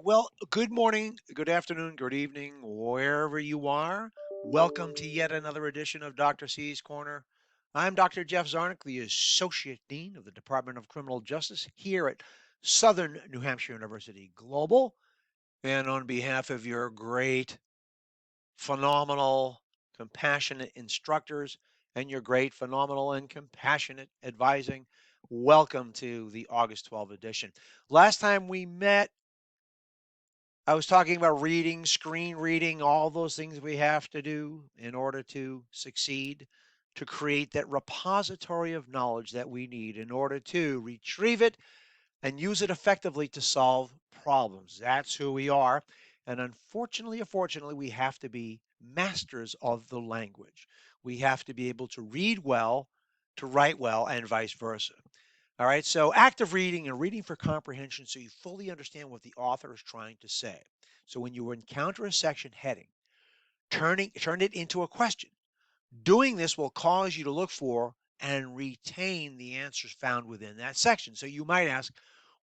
Well, good morning, good afternoon, good evening, wherever you are. Welcome to yet another edition of Dr. C's Corner. I'm Dr. Jeff Zarnick, the Associate Dean of the Department of Criminal Justice here at Southern New Hampshire University Global. And on behalf of your great, phenomenal, compassionate instructors and your great, phenomenal, and compassionate advising, welcome to the August 12th edition. Last time we met, I was talking about reading, screen reading, all those things we have to do in order to succeed, to create that repository of knowledge that we need in order to retrieve it and use it effectively to solve problems. That's who we are. And unfortunately, we have to be masters of the language. We have to be able to read well, to write well, and vice versa. All right, so active reading and reading for comprehension so you fully understand what the author is trying to say. So when you encounter a section heading, turn it into a question. Doing this will cause you to look for and retain the answers found within that section. So you might ask,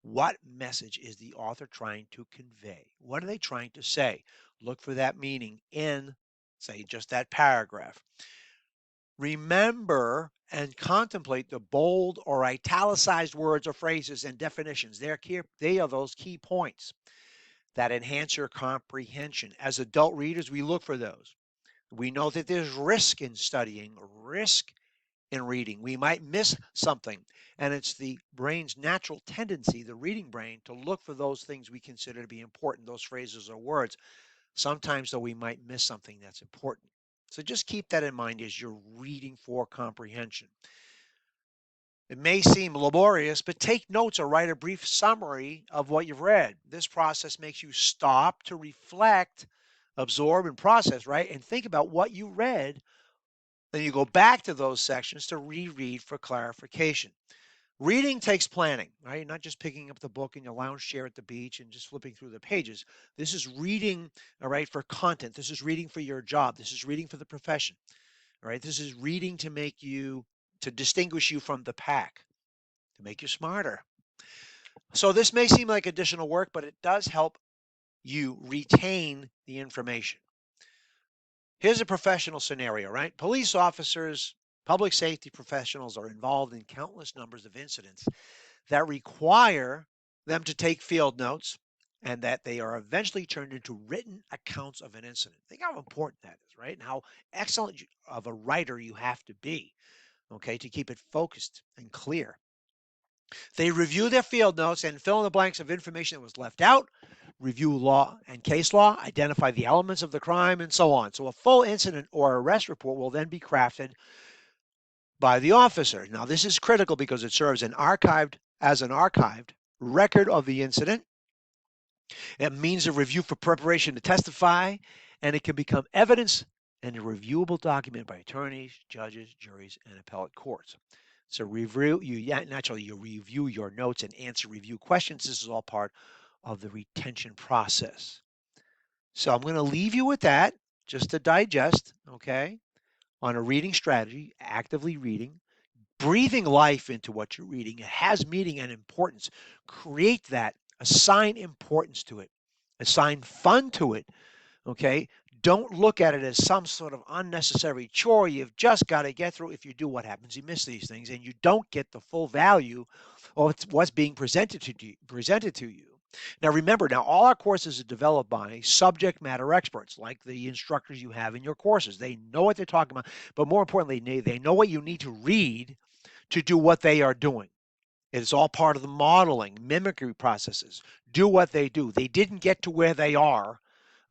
what message is the author trying to convey? What are they trying to say? Look for that meaning in, say, just that paragraph. Remember and contemplate the bold or italicized words or phrases and definitions. They are those key points that enhance your comprehension. As adult readers, we look for those. We know that there's risk in studying, risk in reading. We might miss something, and it's the brain's natural tendency, the reading brain, to look for those things we consider to be important, those phrases or words. Sometimes, though, we might miss something that's important. So just keep that in mind as you're reading for comprehension. It may seem laborious, but take notes or write a brief summary of what you've read. This process makes you stop to reflect, absorb, and process, right? And think about what you read. Then you go back to those sections to reread for clarification. Reading takes planning, right? Not just picking up the book in your lounge chair at the beach and just flipping through the pages. This is reading, all right, for content. This is reading for your job. This is reading for the profession, all right? This is reading to distinguish you from the pack, to make you smarter. So this may seem like additional work, but it does help you retain the information. Here's a professional scenario, right? Police officers, public safety professionals are involved in countless numbers of incidents that require them to take field notes and that they are eventually turned into written accounts of an incident. Think how important that is, right? And how excellent of a writer you have to be, okay, to keep it focused and clear. They review their field notes and fill in the blanks of information that was left out, review law and case law, identify the elements of the crime, and so on. So a full incident or arrest report will then be crafted by the officer. Now, this is critical because it serves as an archived record of the incident. It means a review for preparation to testify, and it can become evidence and a reviewable document by attorneys, judges, juries, and appellate courts. So naturally you review your notes and answer review questions. This is all part of the retention process. So I'm going to leave you with that just to digest, okay, on a reading strategy, actively reading, breathing life into what you're reading. It has meaning and importance. Create that, assign importance to it, assign fun to it, okay? Don't look at it as some sort of unnecessary chore you've just got to get through. If you do, what happens? You miss these things and you don't get the full value of what's being presented to you. Now remember, all our courses are developed by subject matter experts, like the instructors you have in your courses. They know what they're talking about, but more importantly, they know what you need to read to do what they are doing. It's all part of the modeling, mimicry processes. Do what they do. They didn't get to where they are,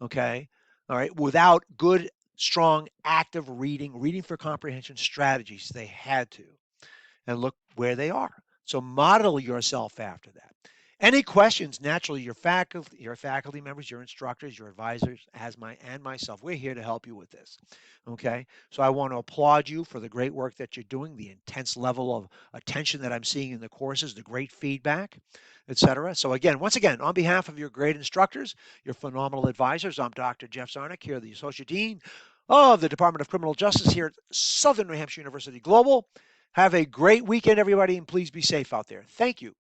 okay, all right, without good, strong, active reading for comprehension strategies. They had to. And look where they are. So model yourself after that. Any questions, naturally, your faculty members, your instructors, your advisors, and myself, we're here to help you with this. Okay, so I want to applaud you for the great work that you're doing, the intense level of attention that I'm seeing in the courses, the great feedback, etc. So once again, on behalf of your great instructors, your phenomenal advisors, I'm Dr. Jeff Zarnick here, the Associate Dean of the Department of Criminal Justice here at Southern New Hampshire University Global. Have a great weekend, everybody, and please be safe out there. Thank you.